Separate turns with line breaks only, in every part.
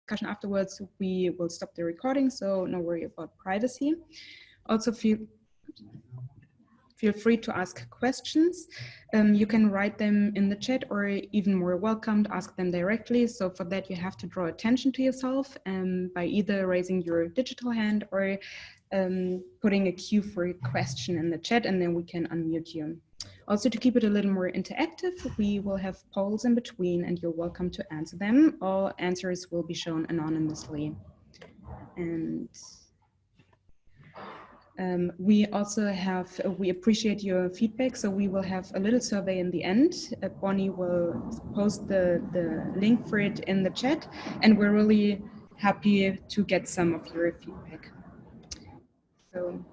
discussion afterwards, we will stop the recording, so no worry about privacy. Also feel free to ask questions. You can write them in the chat, or even more welcome to ask them directly. So for that, you have to draw attention to yourself by either raising your digital hand or putting a cue for a question in the chat, and then we can unmute you. Also, to keep it a little more interactive, we will have polls in between, and you're welcome to answer them. All answers will be shown anonymously. And we also have, we appreciate your feedback, so we will have a little survey in the end. Bonnie will post the link for it in the chat, and we're really happy to get some of your feedback. So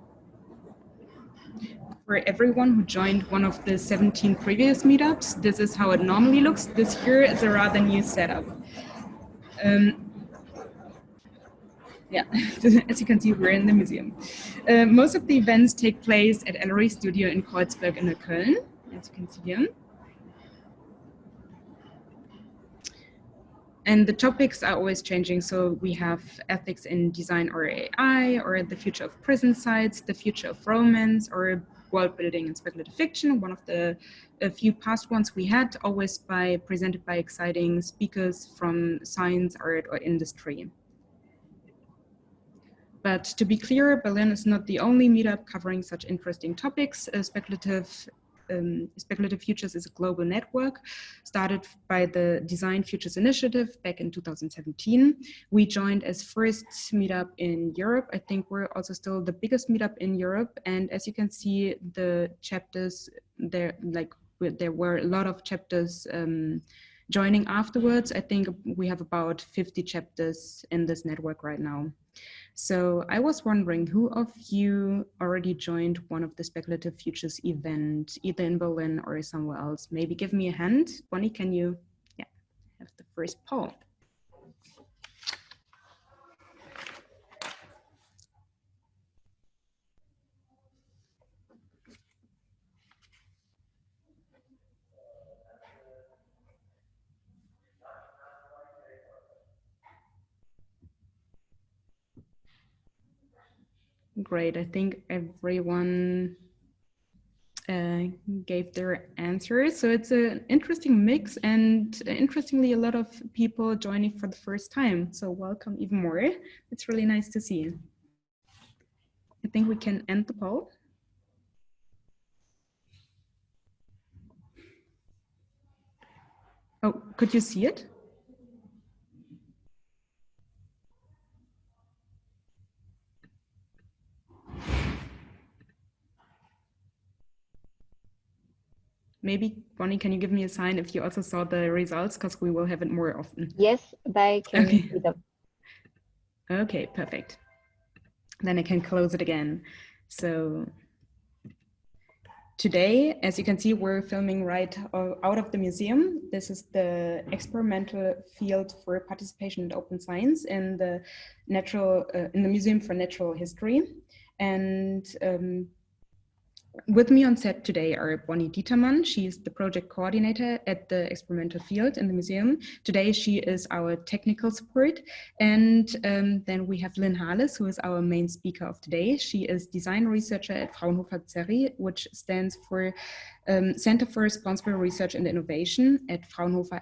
for everyone who joined one of the 17 previous meetups, this is how it normally looks. This here is a rather new setup. Yeah, as you can see, we're in the museum. Most of the events take place at Ellery Studio in Kreuzberg in Köln, as you can see here. And the topics are always changing. So we have ethics in design or AI, or the future of prison sites, the future of romance, or world building and speculative fiction. One of the few past ones we had, always presented by exciting speakers from science, art, or industry. But to be clear, Berlin is not the only meetup covering such interesting topics. Speculative Futures is a global network started by the Design Futures Initiative back in 2017. We joined as first meetup in Europe. I think we're also still the biggest meetup in Europe. And as you can see, the chapters there, there were a lot of chapters joining afterwards. I think we have about 50 chapters in this network right now. So I was wondering, who of you already joined one of the Speculative Futures event, either in Berlin or somewhere else? Maybe give me a hand. Bonnie, can you have the first poll? Great, I think everyone gave their answers. So it's an interesting mix, and interestingly, a lot of people joining for the first time. So welcome even more. It's really nice to see. I think we can end the poll. Oh, could you see it? Maybe, Bonnie, can you give me a sign if you also saw the results, because we will have it more often.
Yes, I can see them.
Okay, perfect. Then I can close it again. So today, as you can see, we're filming right out of the museum. This is the experimental field for participation in open science in the Museum for Natural History. And with me on set today are Bonnie Dietermann. She is the project coordinator at the experimental field in the museum. Today, she is our technical support. And then we have Lynn Harles, who is our main speaker of today. She is design researcher at Fraunhofer CeRRI, which stands for Center for Responsible Research and Innovation at Fraunhofer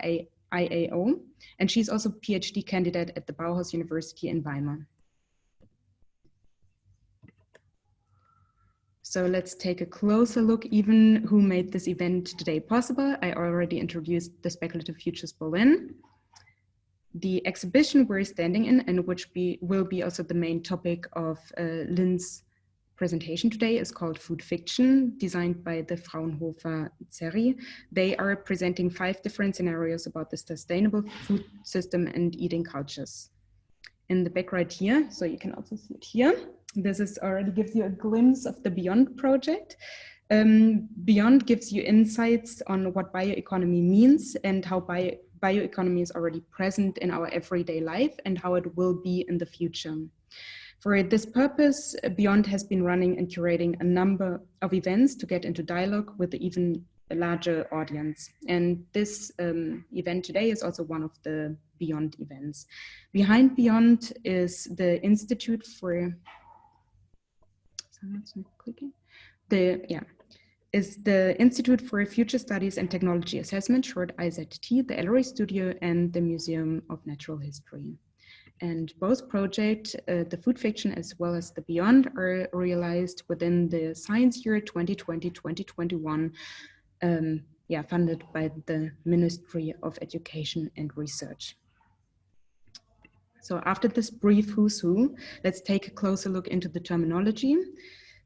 IAO. And she's also a PhD candidate at the Bauhaus University in Weimar. So let's take a closer look even who made this event today possible. I already introduced the Speculative Futures Berlin. The exhibition we're standing in, and which will be also the main topic of Lynn's presentation today, is called Food Fiction, designed by the Fraunhofer CeRRI. They are presenting 5 different scenarios about the sustainable food system and eating cultures. In the back right here, so you can also see it here. This already gives you a glimpse of the Beyond project. Beyond gives you insights on what bioeconomy means and how bioeconomy is already present in our everyday life and how it will be in the future. For this purpose, Beyond has been running and curating a number of events to get into dialogue with the even a larger audience. And this event today is also one of the Beyond events. Behind Beyond is the Institute for, someone's not clicking, is the Institute for Future Studies and Technology Assessment, short IZT, the Ellery Studio, and the Museum of Natural History. And both projects, the food fiction as well as the Beyond, are realized within the Science Year 2020-2021, funded by the Ministry of Education and Research. So after this brief who's who, let's take a closer look into the terminology.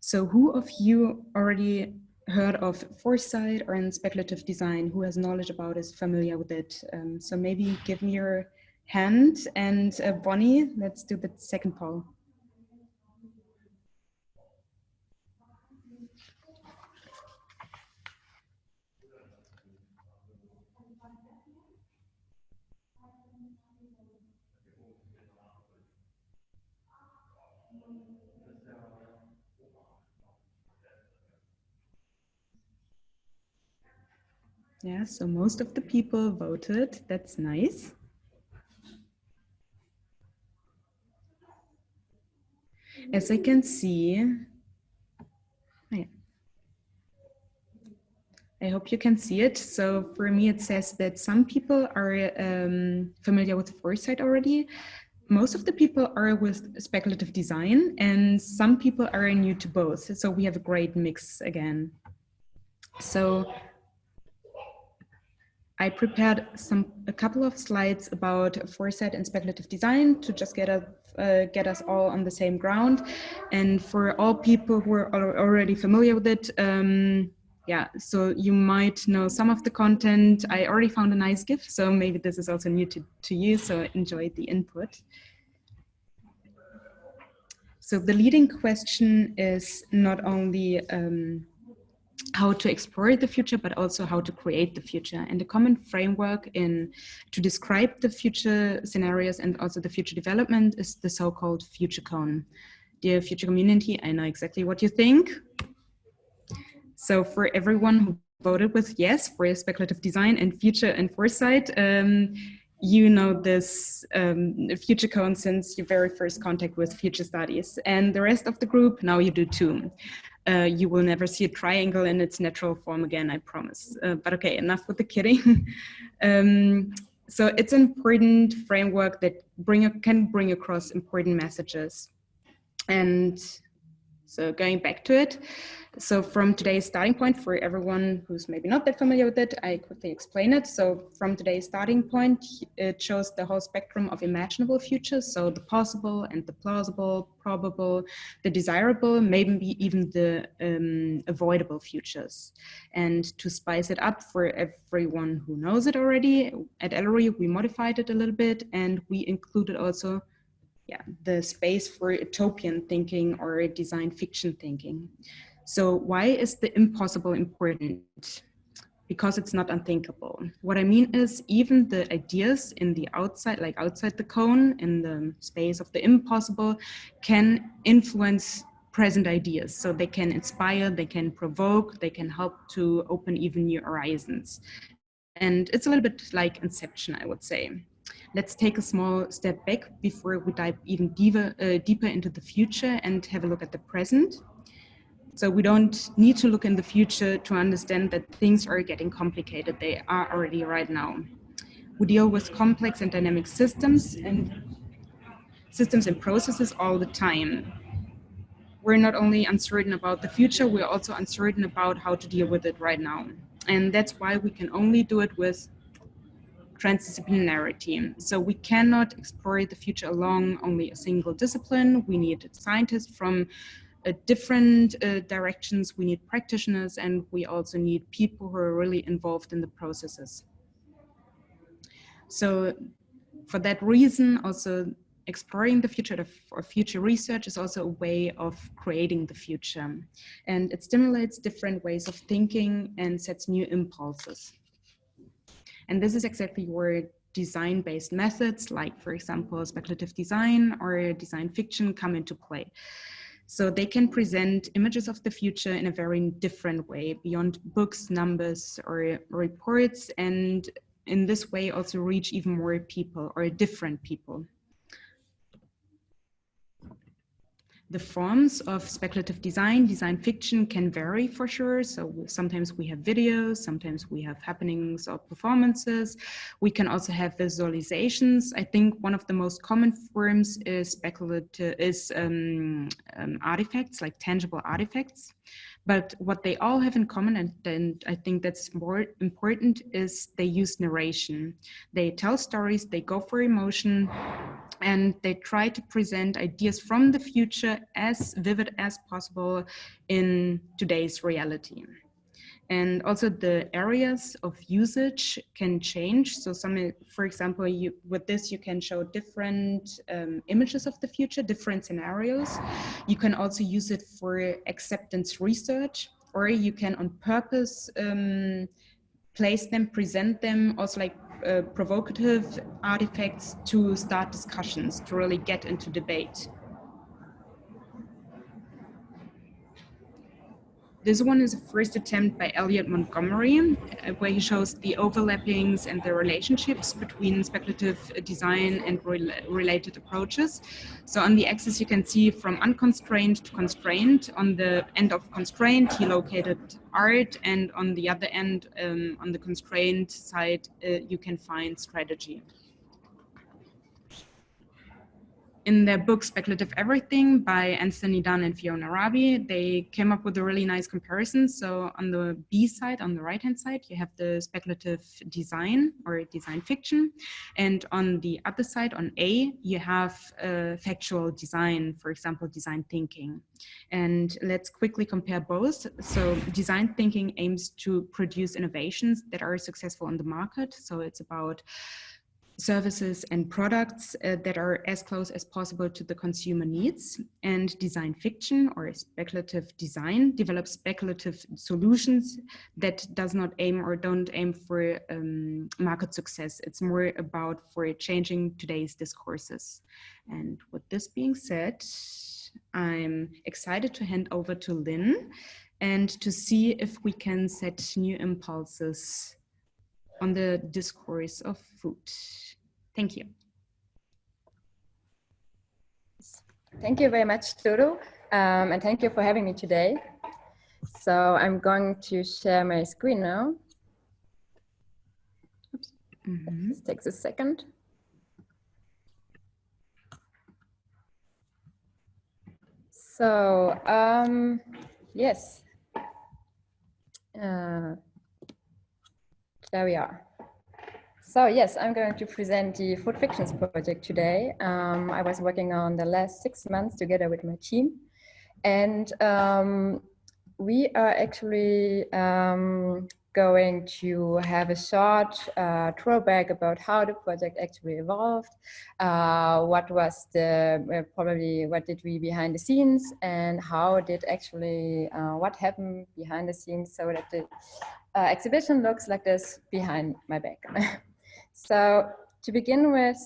So who of you already heard of foresight or in speculative design? Who has knowledge about it, is familiar with it? So maybe give me your hand, and Bonnie, let's do the second poll. Yeah, so most of the people voted. That's nice. As I can see, I hope you can see it. So for me, it says that some people are familiar with foresight already. Most of the people are with speculative design, and some people are new to both. So we have a great mix again. So I prepared a couple of slides about foresight and speculative design to just get us all on the same ground. And for all people who are already familiar with it, so you might know some of the content. I already found a nice GIF, so maybe this is also new to you, so enjoy the input. So the leading question is not only how to explore the future, but also how to create the future. And the common framework to describe the future scenarios and also the future development is the so-called future cone. Dear future community, I know exactly what you think. So for everyone who voted with yes for speculative design and future and foresight, you know this future cone since your very first contact with future studies. And the rest of the group, now you do too. You will never see a triangle in its natural form again, I promise. But okay, enough with the kidding. So it's an important framework that can bring across important messages. And so going back to it, so from today's starting point, for everyone who's maybe not that familiar with it, I quickly explain it. So from today's starting point, it shows the whole spectrum of imaginable futures. So the possible and the plausible, probable, the desirable, maybe even the avoidable futures. And to spice it up for everyone who knows it already, at Ellery, we modified it a little bit, and we included also the space for utopian thinking or design fiction thinking. So why is the impossible important? Because it's not unthinkable. What I mean is even the ideas in the outside, like outside the cone, in the space of the impossible, can influence present ideas. So they can inspire, they can provoke, they can help to open even new horizons. And it's a little bit like Inception, I would say. Let's take a small step back before we dive even deeper into the future and have a look at the present. So we don't need to look in the future to understand that things are getting complicated. They are already right now. We deal with complex and dynamic systems and processes all the time. We're not only uncertain about the future, we're also uncertain about how to deal with it right now. And that's why we can only do it with transdisciplinarity. So we cannot explore the future along only a single discipline. We need scientists from different directions. We need practitioners, and we also need people who are really involved in the processes. So for that reason, also exploring the future or future research is also a way of creating the future. And it stimulates different ways of thinking and sets new impulses. And this is exactly where design-based methods, like for example, speculative design or design fiction, come into play. So they can present images of the future in a very different way, beyond books, numbers, or reports, and in this way also reach even more people or different people. The forms of speculative design, design fiction can vary for sure. So sometimes we have videos, sometimes we have happenings or performances. We can also have visualizations. I think one of the most common forms is artifacts, like tangible artifacts. But what they all have in common, and I think that's more important, is they use narration. They tell stories, they go for emotion, and they try to present ideas from the future as vivid as possible in today's reality. And also the areas of usage can change. So for example, with this, you can show different images of the future, different scenarios. You can also use it for acceptance research, or you can on purpose place them, present them, also like provocative artifacts to start discussions, to really get into debate. This one is a first attempt by Elliot Montgomery, where he shows the overlappings and the relationships between speculative design and related approaches. So on the axis, you can see from unconstrained to constrained. On the end of constrained, he located art, and on the other end, on the constrained side, you can find strategy. In their book Speculative Everything by Anthony Dunn and Fiona Rabi, they came up with a really nice comparison. So on the B side, on the right-hand side, you have the speculative design or design fiction. And on the other side, on A, you have factual design, for example, design thinking. And let's quickly compare both. So design thinking aims to produce innovations that are successful on the market. So it's about services and products that are as close as possible to the consumer needs. And design fiction or speculative design develops speculative solutions that does not aim or don't aim for market success. It's more about for changing today's discourses. And with this being said, I'm excited to hand over to Lynn and to see if we can set new impulses on the discourse of food. Thank you.
Thank you very much, Dodo, and thank you for having me today. So I'm going to share my screen now. Oops. This takes a second. So, yes, there we are. So yes, I'm going to present the Food Fictions project today. I was working on the last 6 months together with my team. And we are actually going to have a short throwback about how the project actually evolved, what was the, probably what did we behind the scenes, and how did actually, what happened behind the scenes, so that the exhibition looks like this behind my back. So to begin with,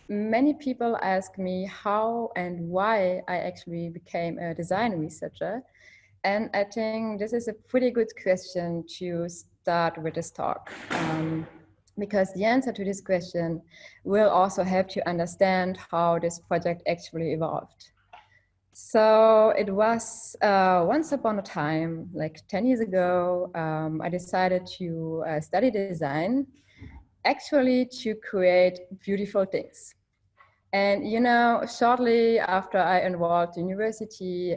many people ask me how and why I actually became a design researcher. And I think this is a pretty good question to start with this talk, because the answer to this question will also help you understand how this project actually evolved. So it was once upon a time, like 10 years ago, I decided to study design, actually to create beautiful things. And, you know, shortly after I enrolled in university,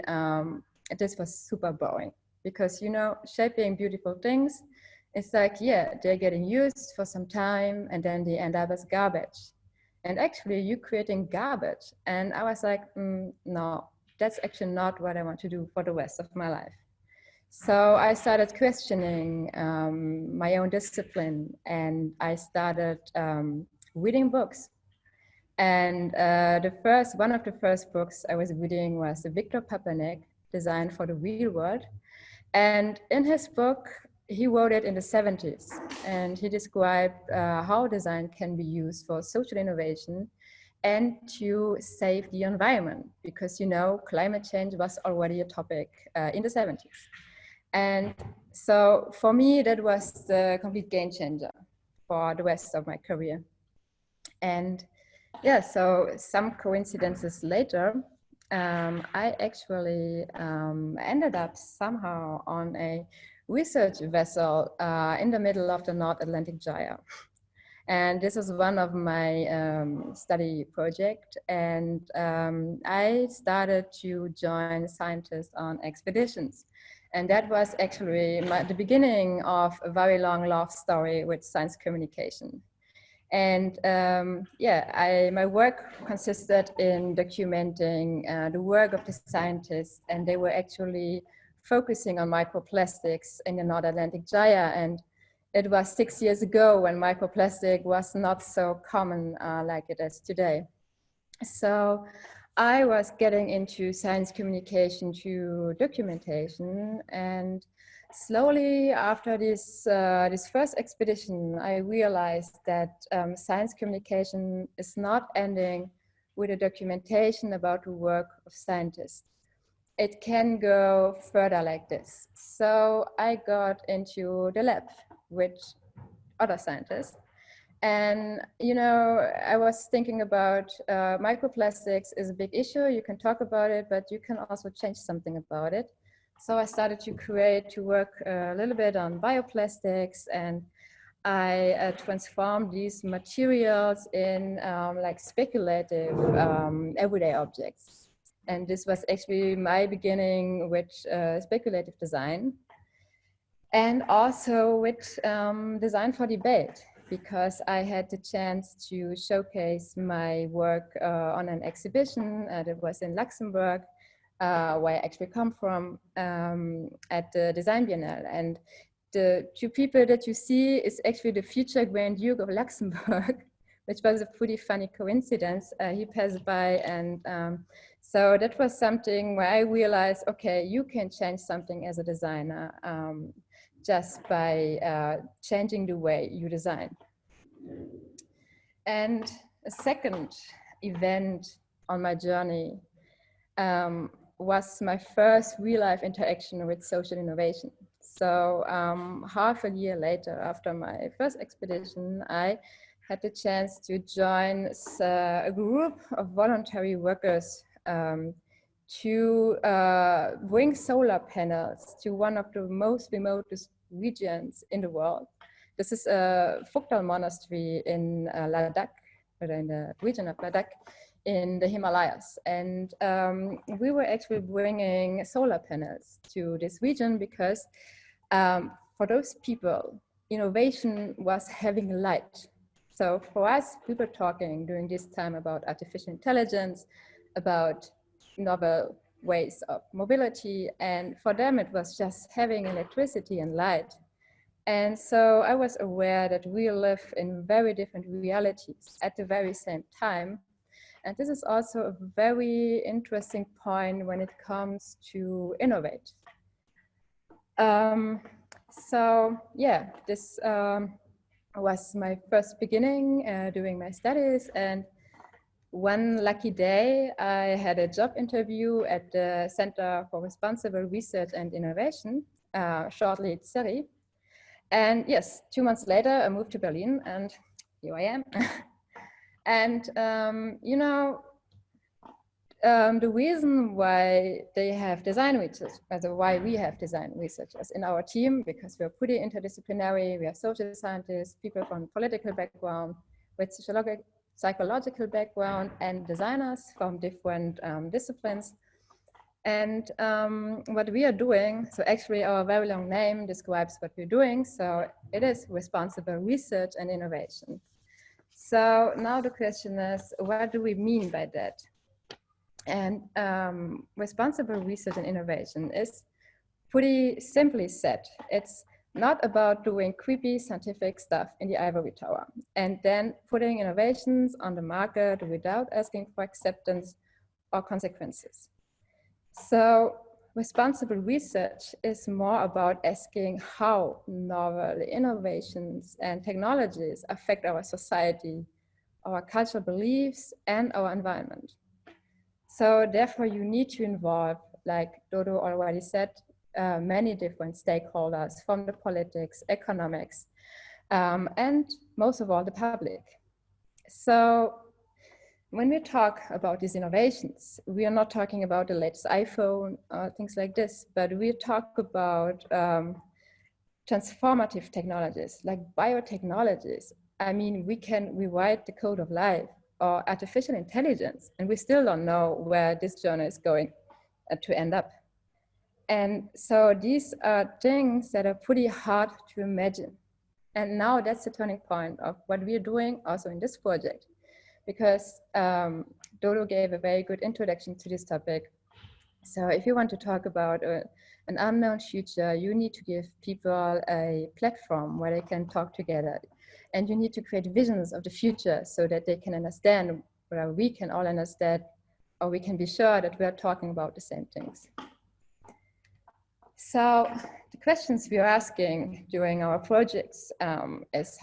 this was super boring because, you know, shaping beautiful things, it's like, yeah, they're getting used for some time and then they end up as garbage. And actually you're creating garbage. And I was like, no, that's actually not what I want to do for the rest of my life. So I started questioning my own discipline, and I started reading books. And one of the first books I was reading was Victor Papanek, Design for the Real World. And in his book, he wrote it in the 70s, and he described how design can be used for social innovation and to save the environment, because you know climate change was already a topic in the 70s. And so for me, that was the complete game changer for the rest of my career. And yeah, so some coincidences later, I actually ended up somehow on a research vessel in the middle of the North Atlantic Gyre. And this was one of my study project. And I started to join scientists on expeditions. And that was actually the beginning of a very long love story with science communication. And yeah, my work consisted in documenting the work of the scientists, and they were actually focusing on microplastics in the North Atlantic Gyre. And it was 6 years ago when microplastic was not so common like it is today. So I was getting into science communication to documentation, and slowly after this first expedition, I realized that science communication is not ending with a documentation about the work of scientists. It can go further like this. So I got into the lab with other scientists. And, you know, I was thinking about microplastics is a big issue. You can talk about it, but you can also change something about it. So I started to work a little bit on bioplastics, and I transformed these materials in like speculative everyday objects. And this was actually my beginning with speculative design, and also with design for debate, because I had the chance to showcase my work on an exhibition that was in Luxembourg, where I actually come from, at the Design Biennale. And the two people that you see is actually the future Grand Duke of Luxembourg, which was a pretty funny coincidence. He passed by, and so that was something where I realized, okay, you can change something as a designer just by changing the way you design. And a second event on my journey was my first real-life interaction with social innovation. So half a year later, after my first expedition, I had the chance to join a group of voluntary workers to bring solar panels to one of the most remotest regions in the world. This is a Phukdal monastery in Ladakh, in the region of Ladakh, in the Himalayas. And we were actually bringing solar panels to this region because for those people, innovation was having light. So for us, we were talking during this time about artificial intelligence, about novel ways of mobility. And for them, it was just having electricity and light. And so I was aware that we live in very different realities at the very same time. And this is also a very interesting point when it comes to innovate. So yeah, this was my first beginning doing my studies. And one lucky day, I had a job interview at the Center for Responsible Research and Innovation, shortly CeRRI. And yes, 2 months later, I moved to Berlin, and here I am. And you know, the reason why they have design research, why we have design researchers in our team, because we're pretty interdisciplinary. We have social scientists, people from political background, with psychological background, and designers from different disciplines. And what we are doing, so actually our very long name describes what we're doing. So it is responsible research and innovation. So now the question is, what do we mean by that? And responsible research and innovation is pretty simply said. It's not about doing creepy scientific stuff in the ivory tower and then putting innovations on the market without asking for acceptance or consequences. So responsible research is more about asking how novel innovations and technologies affect our society our cultural beliefs, and our environment. So therefore you need to involve, like Dodo already said, many different stakeholders from the politics, economics, and most of all the public. So when we talk about these innovations, we are not talking about the latest iPhone or things like this, but we talk about transformative technologies like biotechnologies. I mean, we can rewrite the code of life or artificial intelligence, and we still don't know where this journey is going to end up. And so these are things that are pretty hard to imagine. And now that's the turning point of what we're doing also in this project, because Dodo gave a very good introduction to this topic. So if you want to talk about an unknown future, you need to give people a platform where they can talk together. And you need to create visions of the future so that they can understand, or we can all understand, or we can be sure that we are talking about the same things. So the questions we are asking during our projects is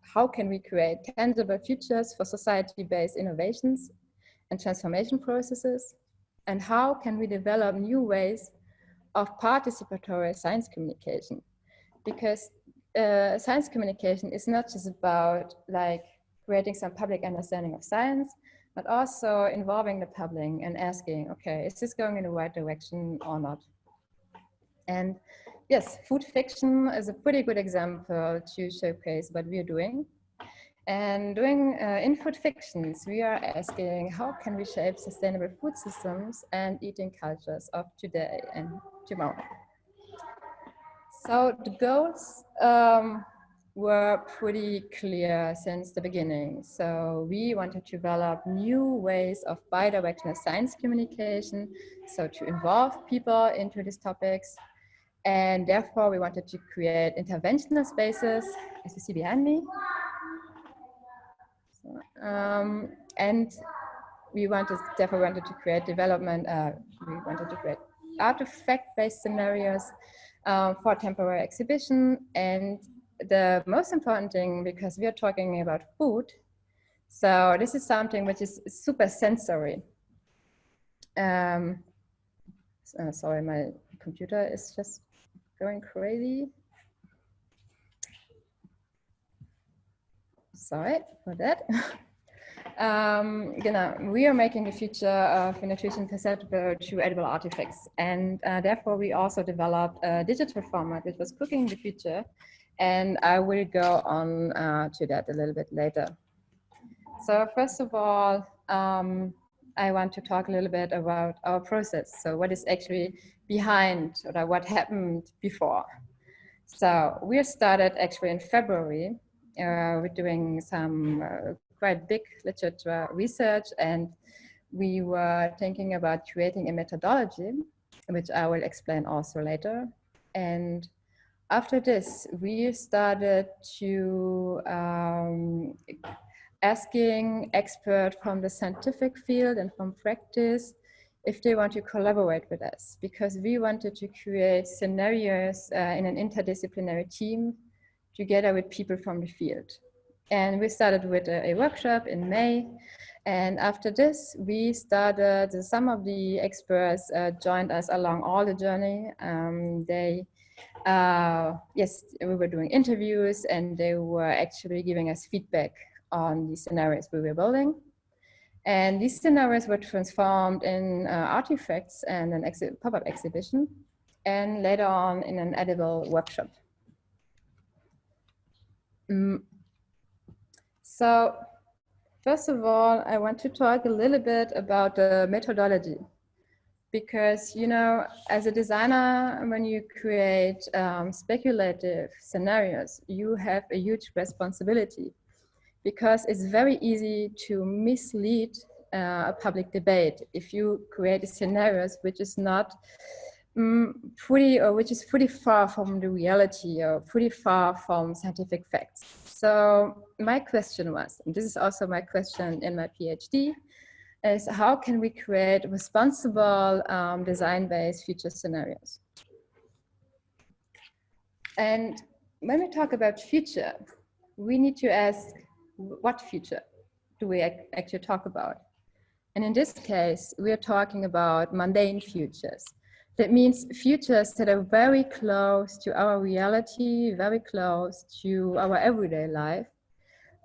how can we create tangible futures for society-based innovations and transformation processes? And how can we develop new ways of participatory science communication? Because science communication is not just about like creating some public understanding of science, but also involving the public and asking, okay, is this going in the right direction or not? And yes, food fiction is a pretty good example to showcase what we are doing. And doing in food fictions, we are asking how can we shape sustainable food systems and eating cultures of today and tomorrow. So the goals were pretty clear since the beginning. So we wanted to develop new ways of bidirectional science communication, so to involve people into these topics. And therefore we wanted to create interventional spaces, as you see behind me. And we therefore wanted to create artifact-based scenarios for temporary exhibition. And the most important thing, because we are talking about food, so this is something which is super sensory. Sorry, my computer is just going crazy. Sorry for that. We are making the future of nutrition perceptible to edible artifacts, and therefore we also developed a digital format which was cooking the future, and I will go on to that a little bit later. So first of all, I want to talk a little bit about our process. So what is actually behind, or what happened before. So we started actually in February. We're doing some quite big literature research, and we were thinking about creating a methodology, which I will explain also later. And after this, we started to asking experts from the scientific field and from practice if they want to collaborate with us, because we wanted to create scenarios in an interdisciplinary team together with people from the field. And we started with a workshop in May. And after this, we started, some of the experts joined us along all the journey. Yes, we were doing interviews, and they were actually giving us feedback on the scenarios we were building. And these scenarios were transformed in artifacts and an pop-up exhibition, and later on in an edible workshop. So first of all, I want to talk a little bit about the methodology, because, you know, as a designer, when you create speculative scenarios, you have a huge responsibility, because it's very easy to mislead a public debate if you create scenarios which is not which is pretty far from the reality, or pretty far from scientific facts. So my question was, and this is also my question in my PhD, is how can we create responsible design-based future scenarios? And when we talk about future, we need to ask, what future? do we actually talk about? And in this case, we are talking about mundane futures. That means futures that are very close to our reality, very close to our everyday life.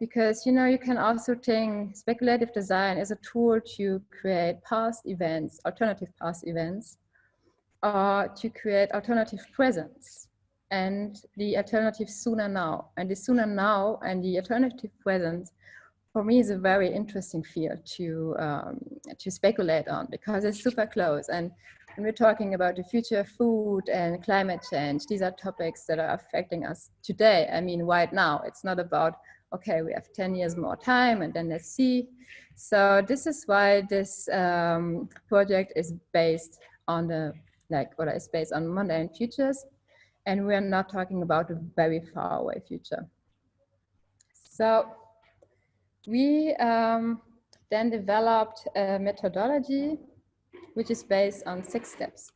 Because, you know, you can also think speculative design is a tool to create past events, alternative past events, or to create alternative presents and the alternative sooner now. And the sooner now and the alternative presents, for me, is a very interesting field to speculate on, because it's super close. And when we're talking about the future of food and climate change, these are topics that are affecting us today. I mean, right now. It's not about, okay, we have 10 years more time and then let's see. So this is why this project is based on is based on mundane futures. And we're not talking about a very far away future. So we then developed a methodology which is based on 6 steps.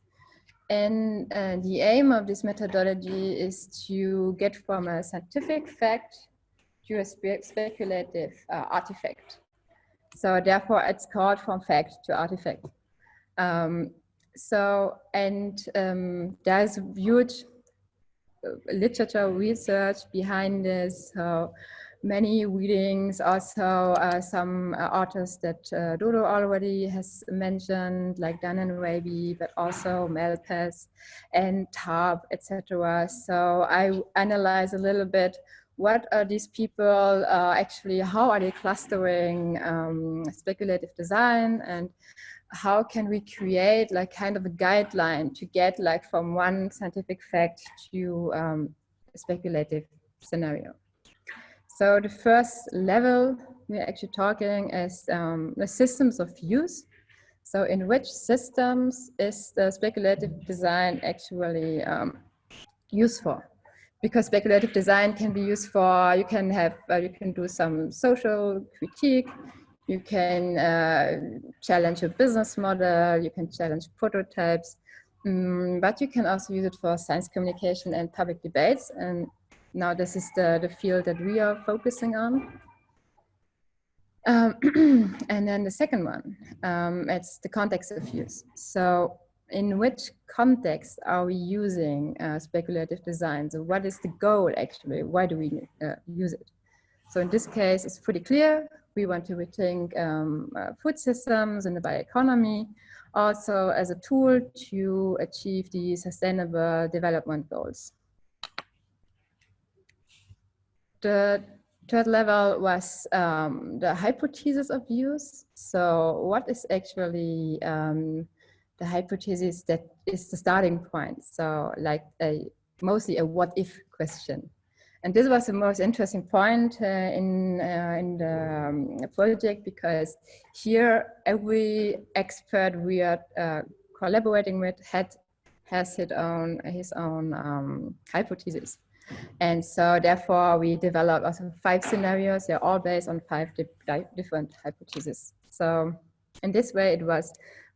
And the aim of this methodology is to get from a scientific fact to a speculative artifact. So therefore it's called from fact to artifact. There's huge literature research behind this. So many readings, also some authors that Dodo already has mentioned, like Dan and Raby, but also Malpass and Tarp, etc. So I analyze a little bit what are these people actually, how are they clustering speculative design, and how can we create like kind of a guideline to get like from one scientific fact to a speculative scenario. So the first level we're actually talking is the systems of use. So in which systems is the speculative design actually used for? Because speculative design can be used for, you can do some social critique, you can challenge a business model, you can challenge prototypes, but you can also use it for science communication and public debates. And now this is the field that we are focusing on. And then the second one, it's the context of use. So in which context are we using speculative design? So what is the goal actually? Why do we use it? So in this case, it's pretty clear. We want to rethink food systems and the bioeconomy, also as a tool to achieve the sustainable development goals. The third level was the hypothesis of use. So what is actually the hypothesis that is the starting point? So like mostly a what if question. And this was the most interesting point in the project, because here every expert we are collaborating with has his own hypothesis. And so therefore we developed also 5 scenarios. They're all based on 5 different hypotheses. So in this way, it was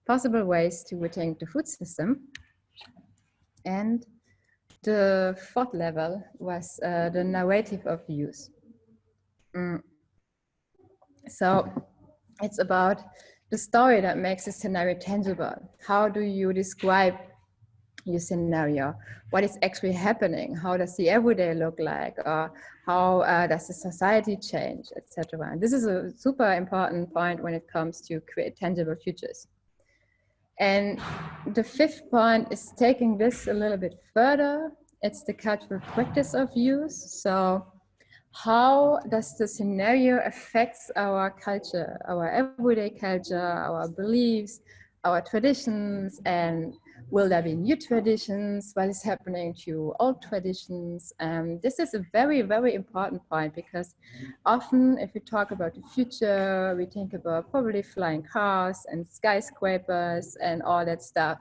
possible ways to rethink the food system. And the fourth level was the narrative of use. So it's about the story that makes the scenario tangible. How do you describe your scenario? What is actually happening? How does the everyday look like? Or how does the society change, etc. And this is a super important point when it comes to create tangible futures. And the 5th point is taking this a little bit further. It's the cultural practice of use. So how does the scenario affects our culture, our everyday culture, our beliefs, our traditions, and will there be new traditions? What is happening to old traditions? This is a very, very important point, because often if we talk about the future, we think about probably flying cars and skyscrapers and all that stuff.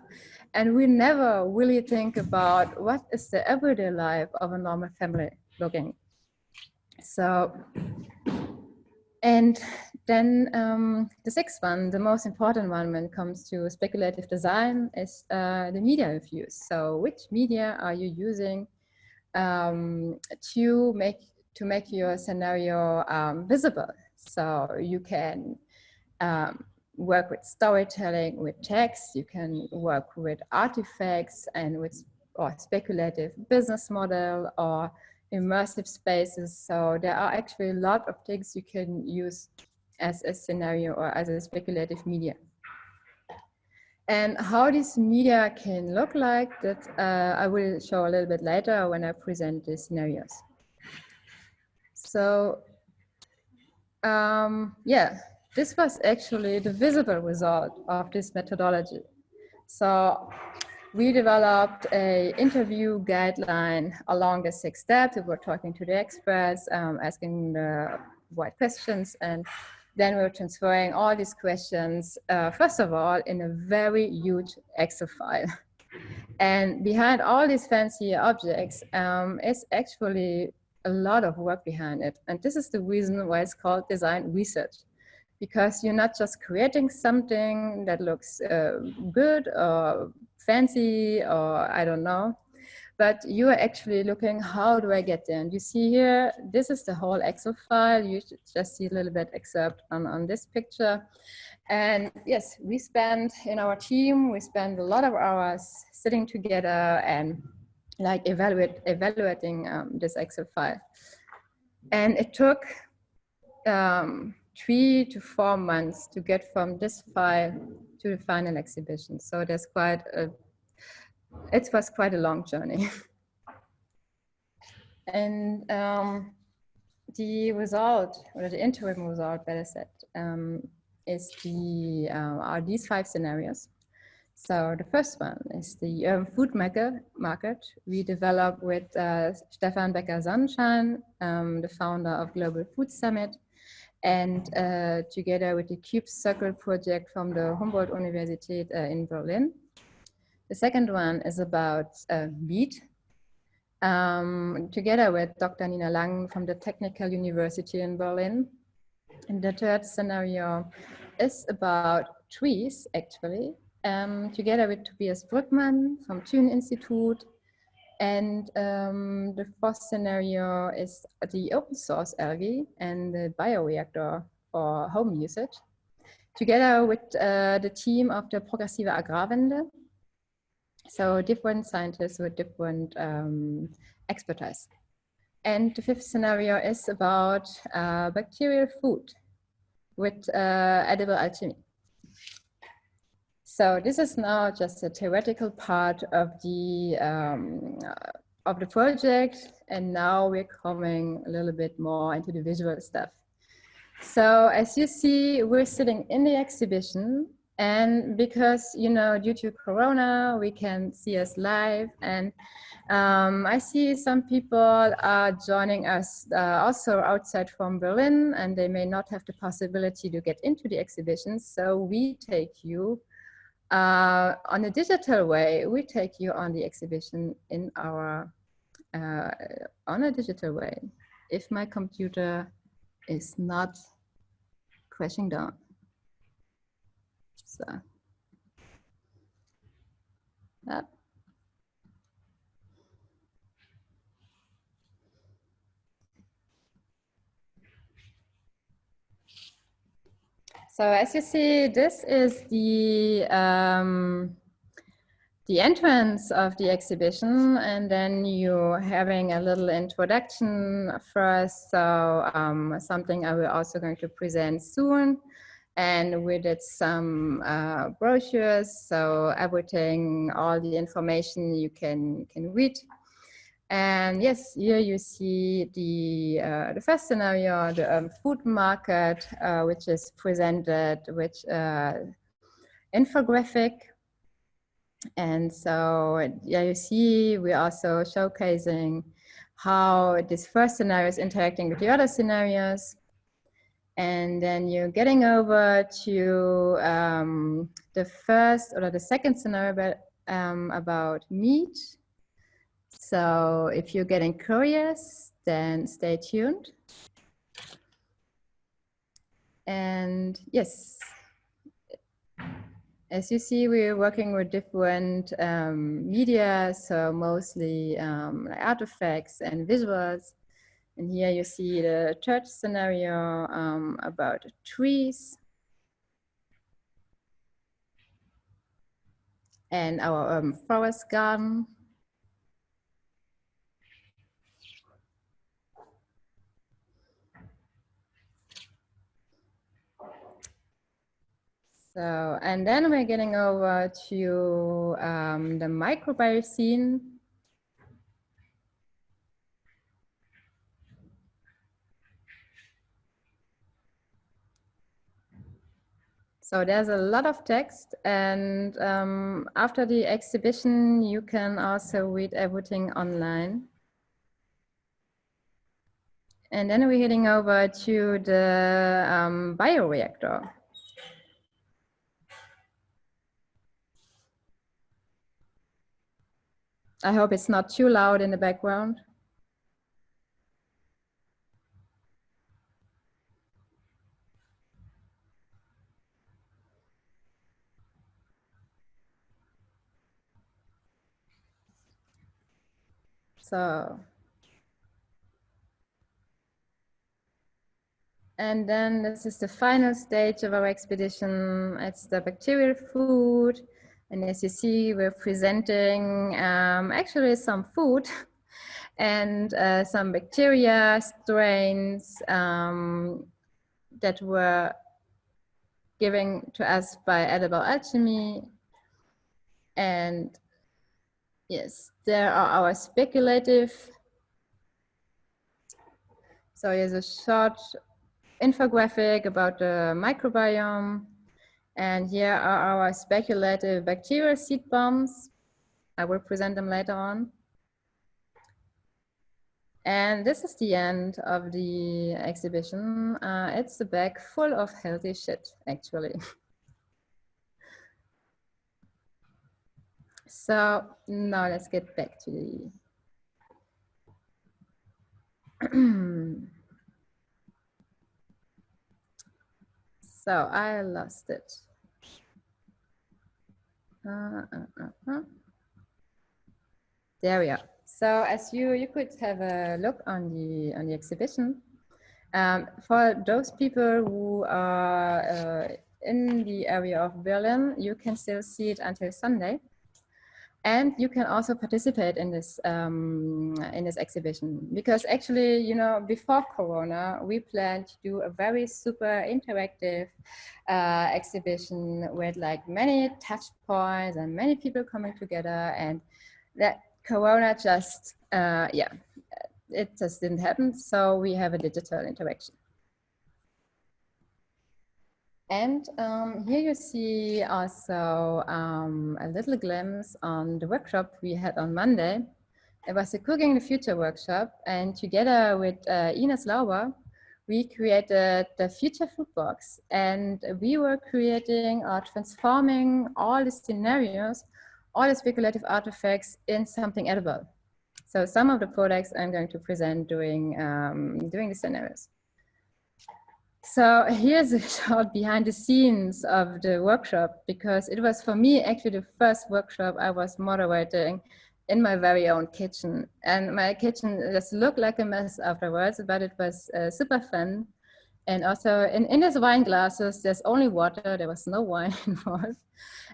And we never really think about what is the everyday life of a normal family looking. So, and then the 6th one, the most important one when it comes to speculative design, is the media of use. So which media are you using to to make your scenario visible. So you can work with storytelling, with text, you can work with artifacts and with or speculative business model or immersive spaces. So there are actually a lot of things you can use as a scenario or as a speculative media. And how this media can look like, that I will show a little bit later when I present the scenarios. So yeah, this was actually the visible result of this methodology. So we developed an interview guideline along the 6 steps. We were talking to the experts, asking the right questions, and then we were transferring all these questions, first of all, in a very huge Excel file. And behind all these fancy objects is actually a lot of work behind it. And this is the reason why it's called design research. Because you're not just creating something that looks good or fancy or I don't know, but you are actually looking, how do I get there? And you see here, this is the whole Excel file. You should just see a little bit excerpt on this picture. And yes, we spend in our team, we spend a lot of hours sitting together and like evaluating this Excel file. And it took 3 to 4 months to get from this file to the final exhibition. So there's it was quite a long journey. And the result, or the interim result, better said, is are these 5 scenarios. So the first one is the food market we developed with Stefan Becker-Sonnenschein, the founder of Global Food Summit, and together with the Cube Circle project from the Humboldt University in Berlin. The second one is about meat, together with Dr. Nina Lang from the Technical University in Berlin. And the third scenario is about trees, actually, together with Tobias Brückmann from Thun Institute. And the fourth scenario is the open source algae and the bioreactor for home usage, together with the team of the Progressive Agrarwende. So different scientists with different expertise. And the fifth scenario is about bacterial food with edible alchemy. So this is now just a theoretical part of the project, and now we're coming a little bit more into the visual stuff. So as you see, we're sitting in the exhibition, and because, you know, due to Corona, we can see us live, and I see some people are joining us also outside from Berlin, and they may not have the possibility to get into the exhibition. So we take you on a digital way. We take you on the exhibition in our on a digital way. If my computer is not crashing down. So, yeah. So as you see, this is the entrance of the exhibition, and then you're having a little introduction first. So something I will also going to present soon. And we did some brochures, so everything, all the information you can read. And yes, here you see the first scenario, the food market, which is presented with infographic. And so, yeah, you see, we're also showcasing how this first scenario is interacting with the other scenarios. And then you're getting over to the first or the second scenario about meat. So if you're getting curious, then stay tuned. And yes, as you see, we're working with different media, so mostly artifacts and visuals. And here you see the third scenario about trees. And our forest garden. So, and then we're getting over to the microbiome scene. So there's a lot of text, and after the exhibition, you can also read everything online. And then we're heading over to the bioreactor. I hope it's not too loud in the background. So, and then this is the final stage of our expedition. It's the bacterial food. And as you see, we're presenting actually some food and some bacteria strains that were given to us by edible alchemy. And yes, there are our speculative. So here's a short infographic about the microbiome. And here are our speculative bacterial seed bombs. I will present them later on. And this is the end of the exhibition. It's a bag full of healthy shit, actually. So now let's get back to the so I lost it. There we are. So as you could have a look on the exhibition. For those people who are in the area of Berlin, you can still see it until Sunday. And you can also participate in this exhibition, because actually, you know, before Corona, we planned to do a very super interactive exhibition with like many touch points and many people coming together, and that Corona just, yeah, it just didn't happen. So we have a digital interaction. And here you see also a little glimpse on the workshop we had on Monday. It was a Cooking the Future workshop, and together with Ines Lauber, we created the Future Food Box, and we were creating or transforming all the scenarios, all the speculative artifacts in something edible. So some of the products I'm going to present during the scenarios. So here's a short behind the scenes of the workshop, because it was for me actually the first workshop I was moderating in my very own kitchen. And my kitchen just looked like a mess afterwards, but it was super fun. And also in these wine glasses, there's only water, there was no wine involved.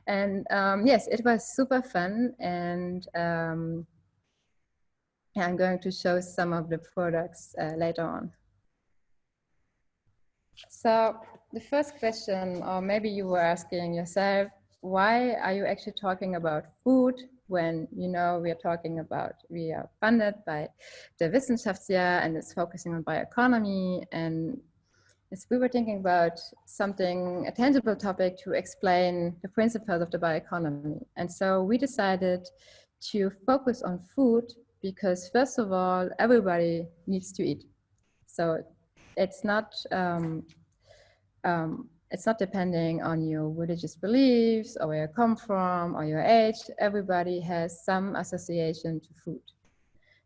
And yes, it was super fun. And I'm going to show some of the products later on. So the first question, or maybe you were asking yourself, why are you actually talking about food when, you know, we are funded by the Wissenschaftsjahr and it's focusing on bioeconomy, and we were thinking about a tangible topic to explain the principles of the bioeconomy. And so we decided to focus on food because, first of all, everybody needs to eat. So it's not depending on your religious beliefs or where you come from or your age. Everybody has some association to food.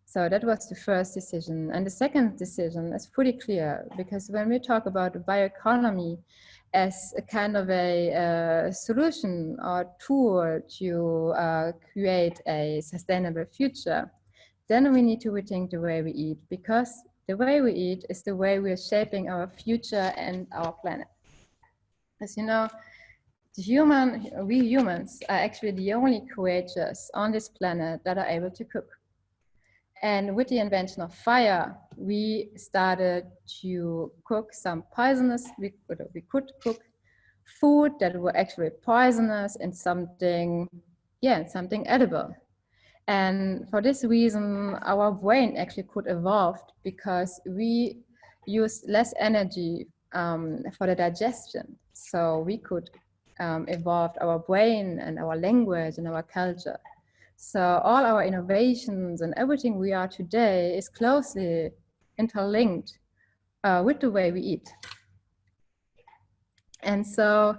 So that was the first decision. And the second decision is pretty clear, because when we talk about bioeconomy as a kind of a solution or tool to create a sustainable future, then we need to rethink the way we eat, because the way we eat is the way we are shaping our future and our planet. As you know, we humans are actually the only creatures on this planet that are able to cook. And with the invention of fire, we started to cook some poisonous, we could cook food that were actually poisonous and something edible. And for this reason, our brain actually could evolve because we used less energy for the digestion. So we could evolve our brain and our language and our culture. So all our innovations and everything we are today is closely interlinked with the way we eat. And so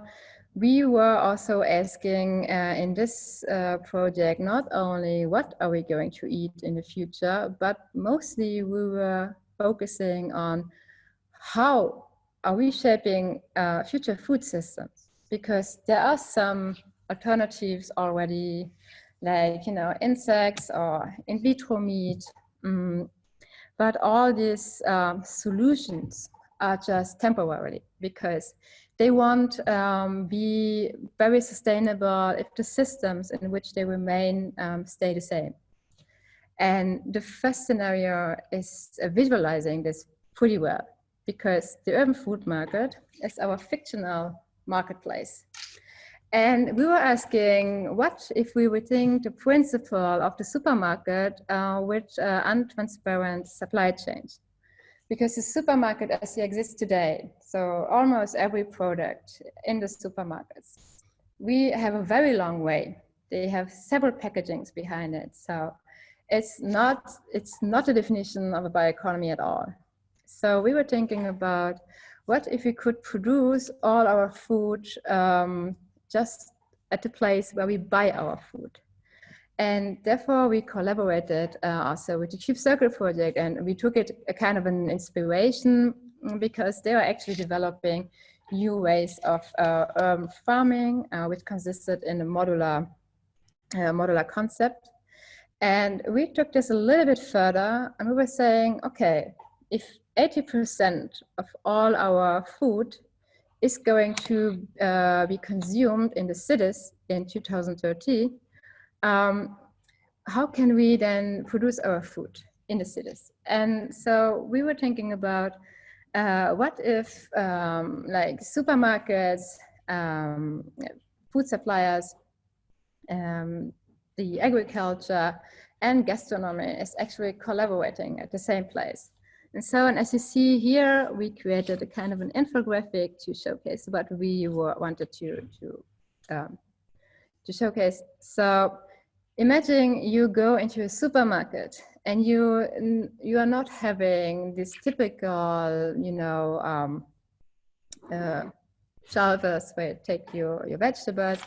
we were also asking in this project, not only what are we going to eat in the future, but mostly we were focusing on how are we shaping future food systems, because there are some alternatives already, like, you know, insects or in vitro meat, but all these solutions are just temporarily, because they won't be very sustainable if the systems in which they remain stay the same. And the first scenario is visualizing this pretty well, because the urban food market is our fictional marketplace. And we were asking, what if we would think the principle of the supermarket with untransparent supply chains? Because the supermarket as it exists today, so almost every product in the supermarkets, we have a very long way. They have several packagings behind it. So it's not a definition of a bioeconomy at all. So we were thinking about, what if we could produce all our food just at the place where we buy our food? And therefore we collaborated also with the Chief Circle project, and we took it a kind of an inspiration, because they are actually developing new ways of farming, which consisted in a modular concept. And we took this a little bit further, and we were saying, okay, if 80% of all our food is going to be consumed in the cities in 2030, how can we then produce our food in the cities? And so we were thinking about, what if like supermarkets, food suppliers, the agriculture and gastronomy is actually collaborating at the same place. And so, and as you see here, we created a kind of an infographic to showcase what we wanted to showcase. So imagine you go into a supermarket and you are not having this typical, you know, shelves where you take your vegetables,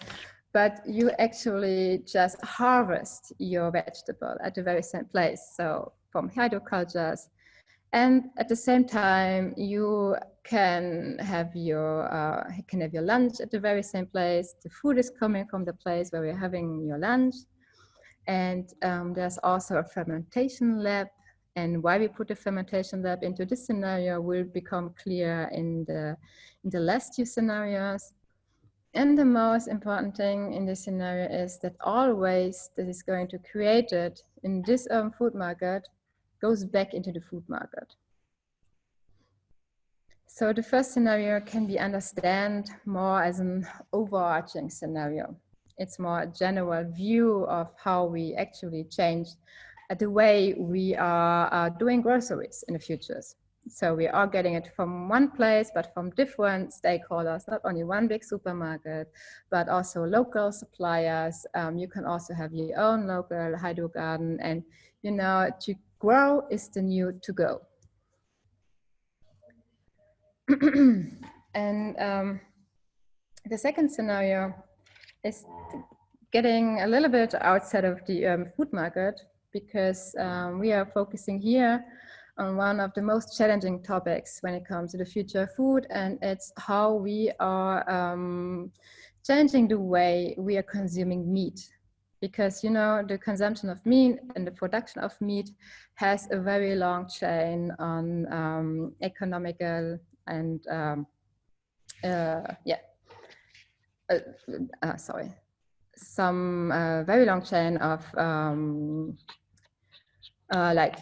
but you actually just harvest your vegetable at the very same place. So from hydrocultures, and at the same time, you can have your lunch at the very same place. The food is coming from the place where you're having your lunch. And there's also a fermentation lab. And why we put the fermentation lab into this scenario will become clear in the last two scenarios. And the most important thing in this scenario is that all waste that is going to create it in this food market goes back into the food market. So the first scenario can be understood more as an overarching scenario. It's more a general view of how we actually change the way we are doing groceries in the futures. So we are getting it from one place, but from different stakeholders, not only one big supermarket, but also local suppliers. You can also have your own local hydro garden, and you know, to grow is the new to go. And the second scenario is getting a little bit outside of the food market, because we are focusing here on one of the most challenging topics when it comes to the future of food, and it's how we are changing the way we are consuming meat. because, you know, the consumption of meat and the production of meat has a very long chain on economical and some very long chain of like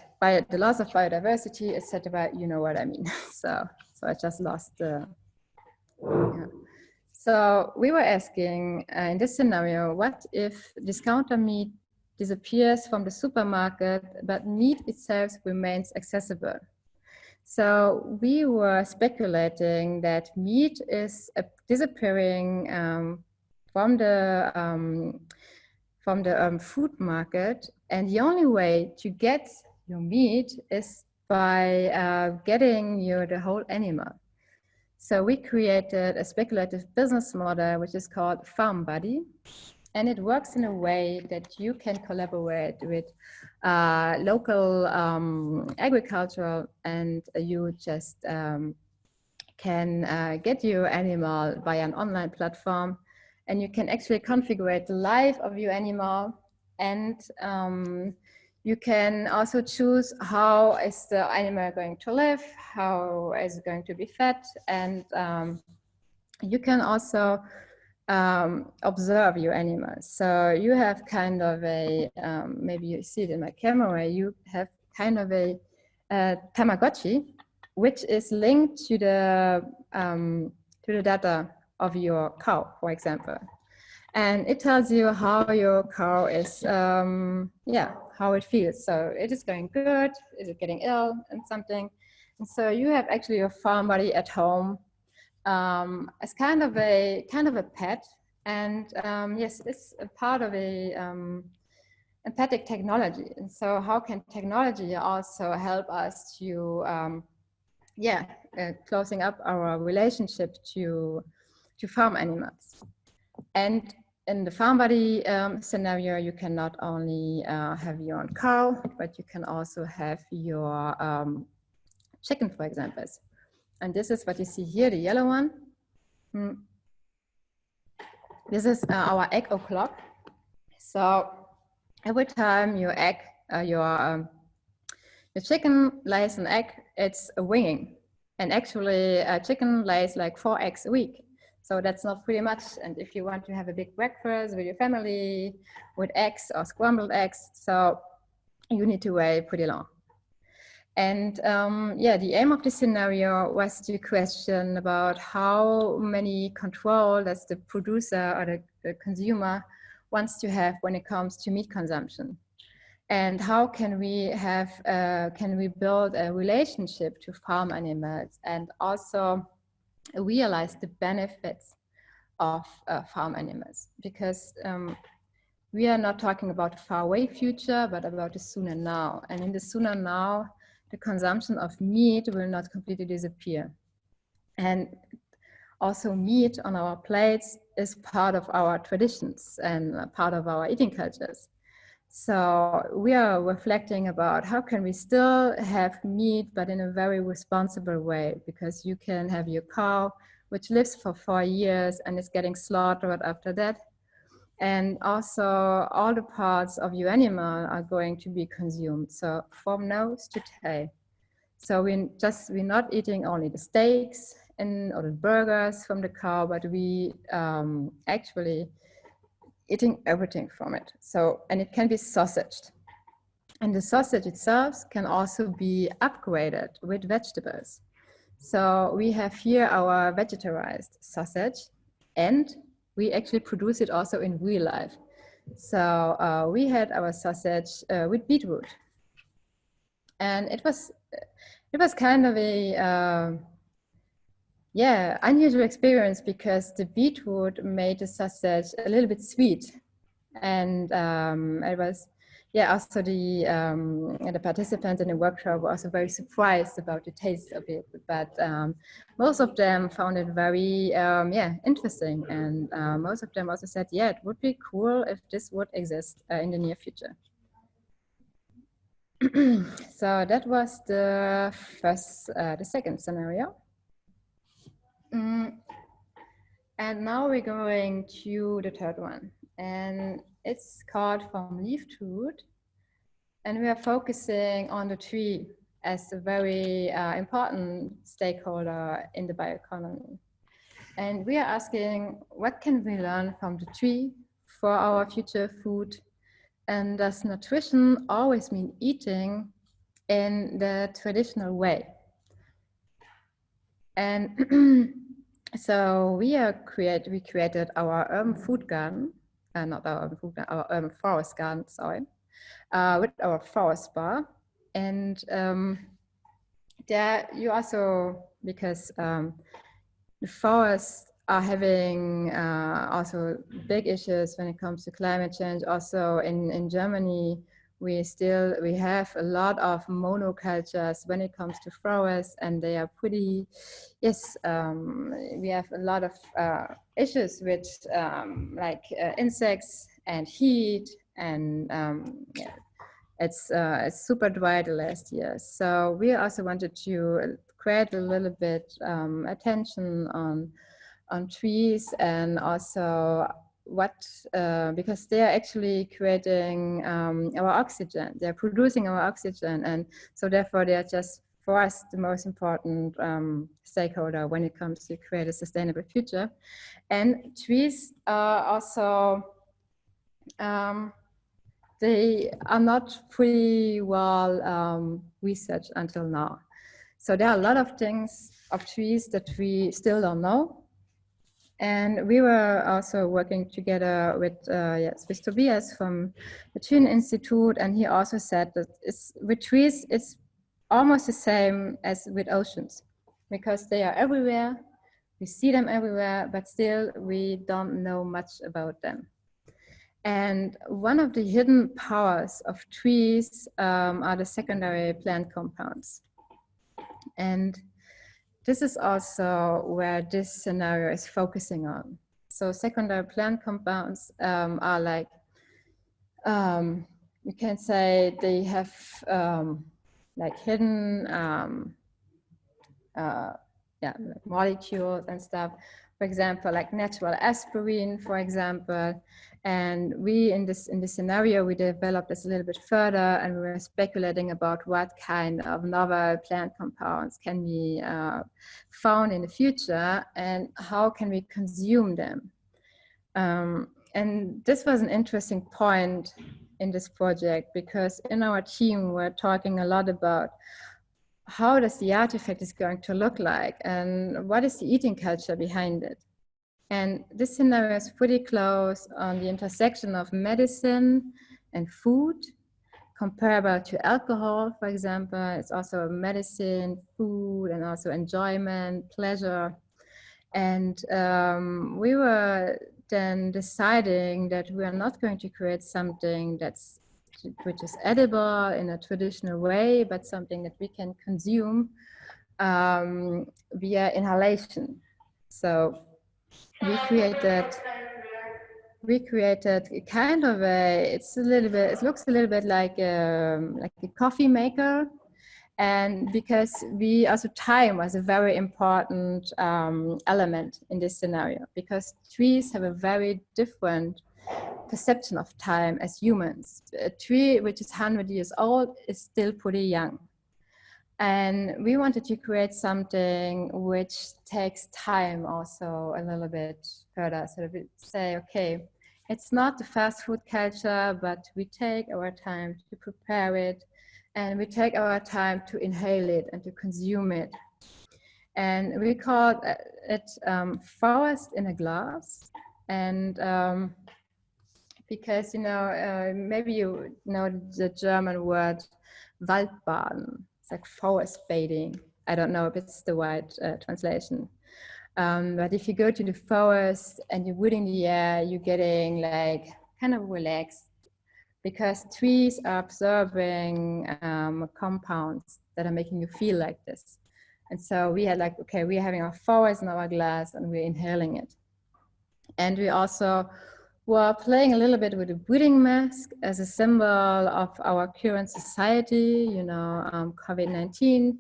the loss of biodiversity, etc. You know what I mean. So I just lost the. Yeah. So we were asking in this scenario, what if discounter meat disappears from the supermarket, but meat itself remains accessible? So we were speculating that meat is disappearing from the food market, and the only way to get your meat is by getting you the whole animal. So we created a speculative business model, which is called Farm Buddy. And it works in a way that you can collaborate with local agriculture, and you just can get your animal via an online platform. And you can actually configure the life of your animal, and you can also choose how is the animal going to live, how is it going to be fed, and you can also observe your animals. So you have kind of a, maybe you see it in my camera, you have kind of a Tamagotchi, which is linked to the data of your cow, for example. And it tells you how your cow is, how it feels. So it is going good, is it getting ill and something. And so you have actually your farm buddy at home as kind of a pet. And yes, it's a part of a empathic technology. And so how can technology also help us to, closing up our relationship to farm animals? And in the farm buddy scenario, you can not only have your own cow, but you can also have your chicken, for example. And this is what you see here, the yellow one. This is our egg o'clock. So every time your egg, your chicken lays an egg, it's a winging. And actually a chicken lays like 4 eggs a week. So that's not pretty much. And if you want to have a big breakfast with your family, with eggs or scrambled eggs, so you need to wait pretty long. And the aim of this scenario was to question about how many control does the producer or the consumer wants to have when it comes to meat consumption. And how can we have, can we build a relationship to farm animals and also realize the benefits of farm animals? Because we are not talking about a faraway future, but about the soon and now. And in the soon and now, the consumption of meat will not completely disappear. And also meat on our plates is part of our traditions and part of our eating cultures. So we are reflecting about how can we still have meat, but in a very responsible way, because you can have your cow, which lives for 4 years and is getting slaughtered after that. And also all the parts of your animal are going to be consumed. So from nose to tail. So we're not eating only the steaks or the burgers from the cow, but we actually eating everything from it. So, and it can be sausaged. And the sausage itself can also be upgraded with vegetables. So we have here our vegetarized sausage, and we actually produce it also in real life. So we had our sausage with beetroot. And it was kind of a, unusual experience, because the beetroot made the sausage a little bit sweet. And it was, also the participants in the workshop were also very surprised about the taste of it. But most of them found it very, interesting. And most of them also said, it would be cool if this would exist in the near future. So that was the second scenario. And now we're going to the third one. And it's called from Leafchute, and we are focusing on the tree as a very important stakeholder in the bioeconomy. And we are asking, what can we learn from the tree for our future food? And does nutrition always mean eating in the traditional way? And so we created our urban food garden, not our urban food garden, our urban forest garden, sorry, with our forest bar. And there you also, because the forests are having also big issues when it comes to climate change. Also in Germany, we have a lot of monocultures when it comes to forests, and they are pretty, yes, we have a lot of issues with like insects and heat, and yeah, it's super dry the last year. So we also wanted to create a little bit attention on trees, and also what because they are actually creating our oxygen, they're producing our oxygen, and so therefore they are just for us the most important stakeholder when it comes to create a sustainable future. And trees are also they are not pretty well researched until now. So there are a lot of things of trees that we still don't know. And we were also working together with with Tobias from the Thünen Institute, and he also said that with trees, it's almost the same as with oceans, because they are everywhere, we see them everywhere, but still we don't know much about them. And one of the hidden powers of trees are the secondary plant compounds. And this is also where this scenario is focusing on. So secondary plant compounds are like, you can say they have like hidden like molecules and stuff. For example, like natural aspirin, for example. And we, in this scenario, we developed this a little bit further, and we were speculating about what kind of novel plant compounds can be found in the future, and how can we consume them. And this was an interesting point in this project, because in our team, we're talking a lot about how does the artifact is going to look like, and what is the eating culture behind it. And this scenario is pretty close on the intersection of medicine and food, comparable to alcohol, for example. It's also medicine, food, and also enjoyment, pleasure. And we were then deciding that we are not going to create something which is edible in a traditional way, but something that we can consume via inhalation. So we created kind of it looks a little bit like a coffee maker. And because time was a very important element in this scenario, because trees have a very different perception of time as humans. A tree which is 100 years old is still pretty young. And we wanted to create something which takes time also a little bit further. So we say, okay, it's not the fast food culture, but we take our time to prepare it, and we take our time to inhale it and to consume it. And we call it forest in a glass. And because, maybe you know the German word Waldbaden. It's like forest bathing. I don't know if it's the right translation. But if you go to the forest and you're breathing the air, you're getting like kind of relaxed, because trees are absorbing compounds that are making you feel like this. And so we had like, okay, we're having our forest in our glass and we're inhaling it. And we also were playing a little bit with the breathing mask as a symbol of our current society. COVID-19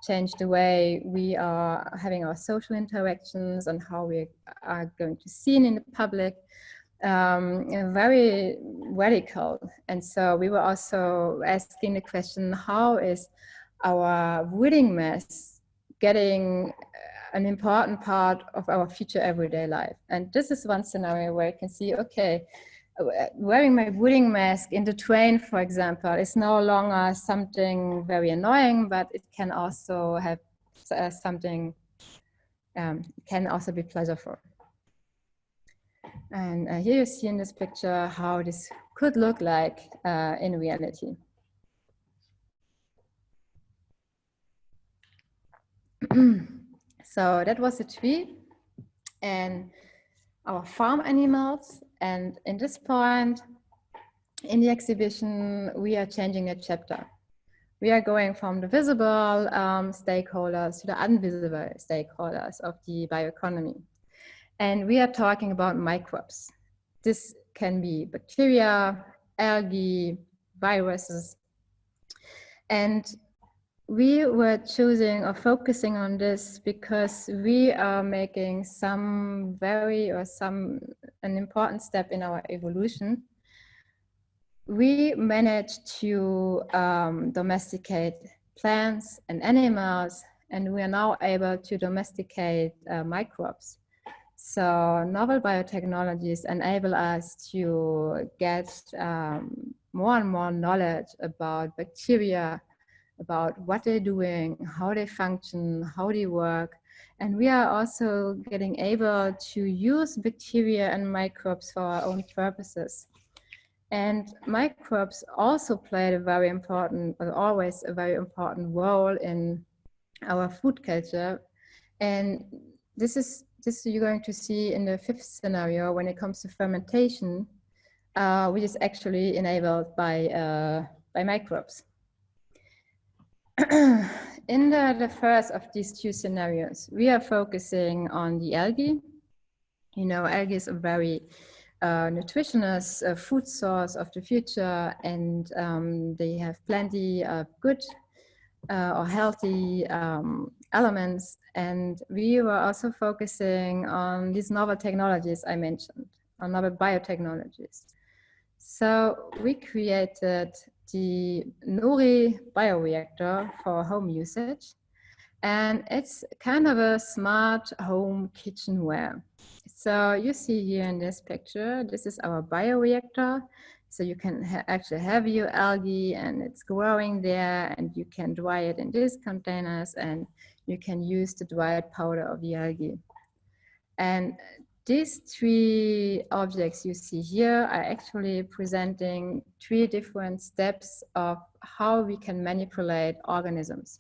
changed the way we are having our social interactions and how we are going to be seen in the public. very radical. And so we were also asking the question, how is our reading mass getting an important part of our future everyday life? And this is one scenario where you can see, okay, wearing my reading mask in the train, for example, is no longer something very annoying, but it can also have something, can also be pleasurable. And here you see in this picture how this could look like in reality. So that was the tree and our farm animals. And in this point in the exhibition, we are changing a chapter. We are going from the visible stakeholders to the invisible stakeholders of the bioeconomy. And we are talking about microbes. This can be bacteria, algae, viruses. And we were choosing or focusing on this because we are making an important step in our evolution. We managed to domesticate plants and animals, and we are now able to domesticate microbes. So novel biotechnologies enable us to get more and more knowledge about bacteria, about what they're doing, how they function, how they work. And we are also getting able to use bacteria and microbes for our own purposes. And microbes also played a very important, or always a very important role in our food culture. And this you're going to see in the fifth scenario when it comes to fermentation, which is actually enabled by microbes. In the first of these two scenarios, we are focusing on the algae. You know, algae is a very nutritious food source of the future, and they have plenty of good or healthy elements. And we were also focusing on these novel technologies I mentioned, on novel biotechnologies. So we created the CeRRI bioreactor for home usage. And it's kind of a smart home kitchenware. So you see here in this picture, this is our bioreactor. So you can actually have your algae and it's growing there, and you can dry it in these containers, and you can use the dried powder of the algae. And these three objects you see here are actually presenting three different steps of how we can manipulate organisms.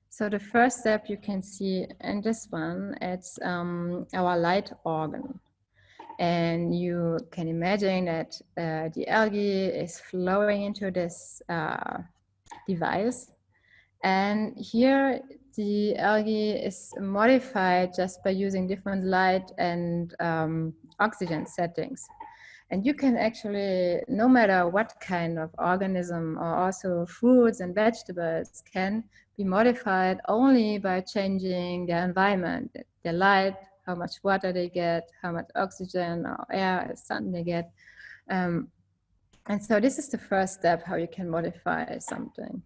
So the first step you can see in this one, it's our light organ. And you can imagine that the algae is flowing into this device. And here the algae is modified just by using different light and oxygen settings. And you can actually, no matter what kind of organism, or also fruits and vegetables, can be modified only by changing their environment, their light, how much water they get, how much oxygen or air or sun they get. And so this is the first step, how you can modify something.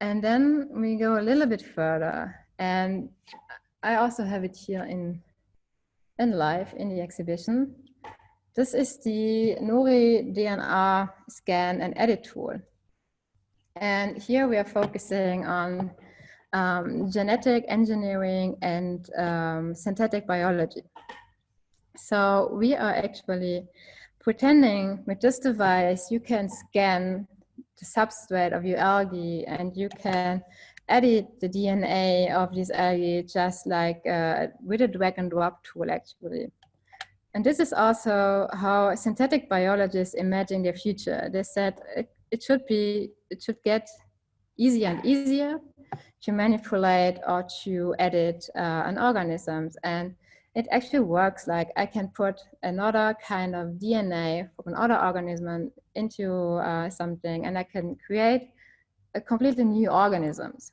And then we go a little bit further. And I also have it here in live in the exhibition. This is the CeRRI DNA scan and edit tool. And here we are focusing on genetic engineering and synthetic biology. So we are actually pretending with this device, you can scan the substrate of your algae and you can edit the DNA of this algae just like with a drag and drop tool actually. And this is also how synthetic biologists imagine their future. They said it should get easier and easier to manipulate or to edit an organisms. And it actually works. Like I can put another kind of DNA from another organism into something, and I can create a completely new organisms.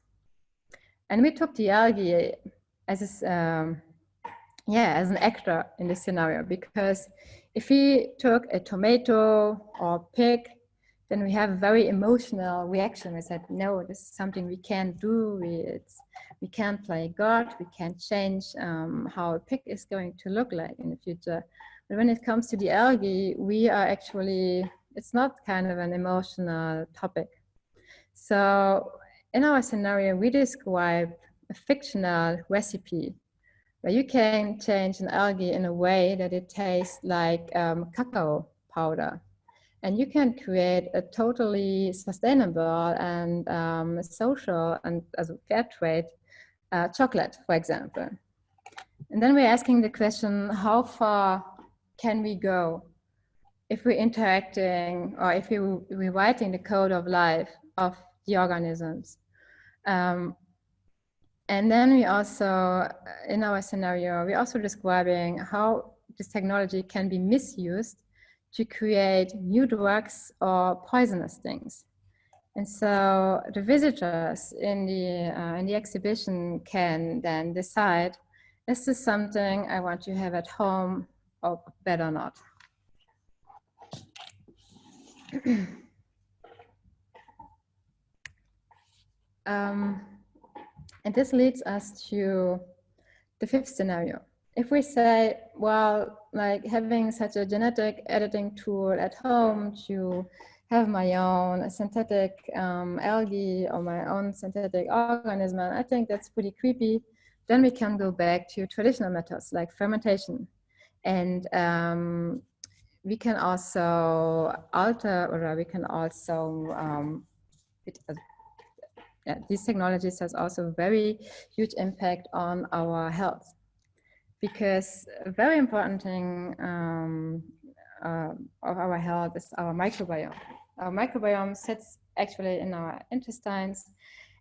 And we took the algae as yeah, as an actor in this scenario, because if we took a tomato or pig, then we have a very emotional reaction. We said, no, this is something we can't do. We can't play God. We can't change how a pig is going to look like in the future. But when it comes to the algae, we are actually, it's not kind of an emotional topic. So in our scenario, we describe a fictional recipe where you can change an algae in a way that it tastes like cacao powder. And you can create a totally sustainable and social and as a fair trade chocolate, for example. And then we're asking the question, how far can we go if we're interacting or if we're rewriting the code of life of the organisms? And then we also, in our scenario, we're also describing how this technology can be misused to create new drugs or poisonous things. And so the visitors in the exhibition can then decide, is this something I want to have at home or better not? And this leads us to the fifth scenario. If we say, well, like having such a genetic editing tool at home to have my own synthetic algae or my own synthetic organism, I think that's pretty creepy. Then we can go back to traditional methods like fermentation. And we can also alter, or we can also, these technologies has also very huge impact on our health. Because a very important thing of our health is our microbiome. Our microbiome sits actually in our intestines,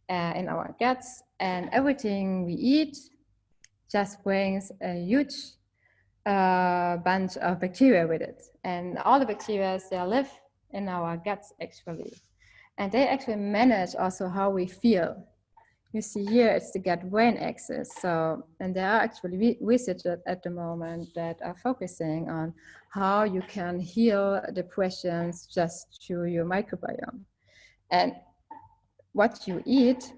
in our guts, and everything we eat just brings a huge bunch of bacteria with it. And all the bacteria, they live in our guts actually. And they actually manage also how we feel. You see here, it's the gut-brain axis. So, and there are actually researchers at the moment that are focusing on how you can heal depressions just through your microbiome. And what you eat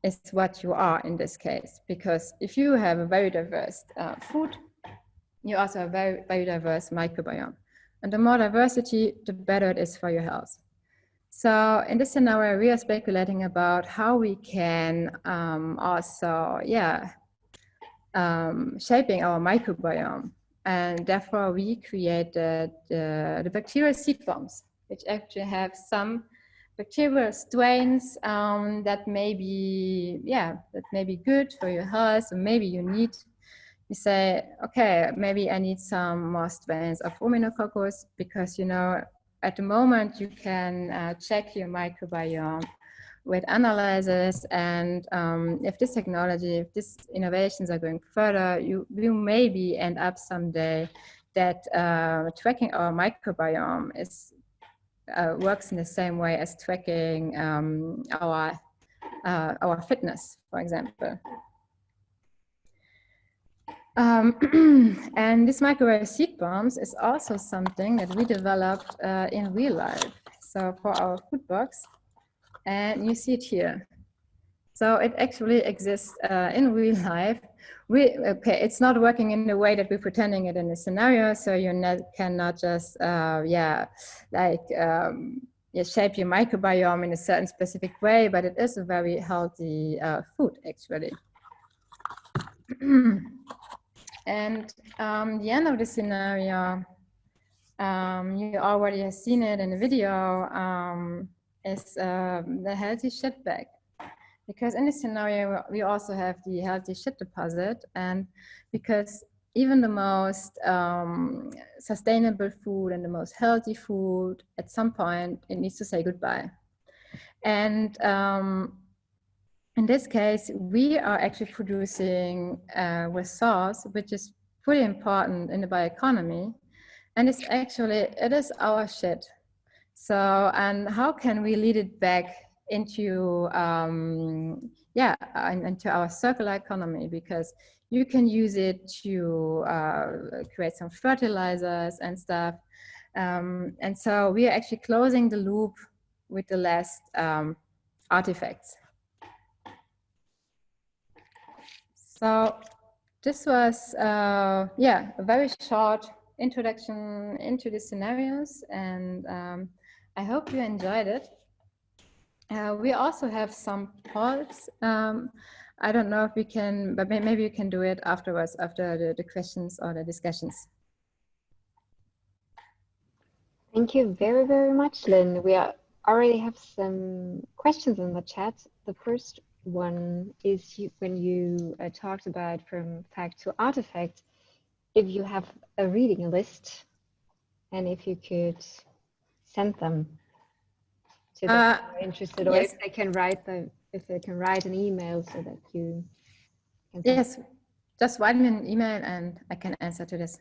is what you are in this case, because if you have a very diverse food, you also have a very, very diverse microbiome. And the more diversity, the better it is for your health. So in this scenario, we are speculating about how we can also, shaping our microbiome. And therefore we created the bacterial seed bombs, which actually have some bacterial strains that may be good for your health. So maybe you say, okay, maybe I need some more strains of Ruminococcus because, you know, at the moment, you can check your microbiome with analysis, and if this technology, if these innovations are going further, you maybe end up someday that tracking our microbiome works in the same way as tracking our fitness, for example. And this microwave seed bombs is also something that we developed in real life. So for our food box, and you see it here. So it actually exists in real life. It's not working in the way that we're pretending it in the scenario. So you cannot just, shape your microbiome in a certain specific way, but it is a very healthy food actually. And the end of the scenario, you already have seen it in the video, is the healthy shit bag. Because in this scenario, we also have the healthy shit deposit, and because even the most sustainable food and the most healthy food, at some point, it needs to say goodbye. And in this case, we are actually producing a resource which is pretty important in the bioeconomy, and it is our shit. So, and how can we lead it back into into our circular economy? Because you can use it to create some fertilizers and stuff. And so we are actually closing the loop with the last artifacts. So this was, yeah, a very short introduction into the scenarios, and I hope you enjoyed it. We also have some polls. I don't know if we can, but maybe you can do it afterwards, after the questions or the discussions.
Thank you very, very much, Lynn. We already have some questions in the chat. The first one is when you talked about from fact to artifact, if you have a reading list and if you could send them to those who are interested, or
yes.
if they can write an email so that you can.
Yes, just write me an email and I can answer to this.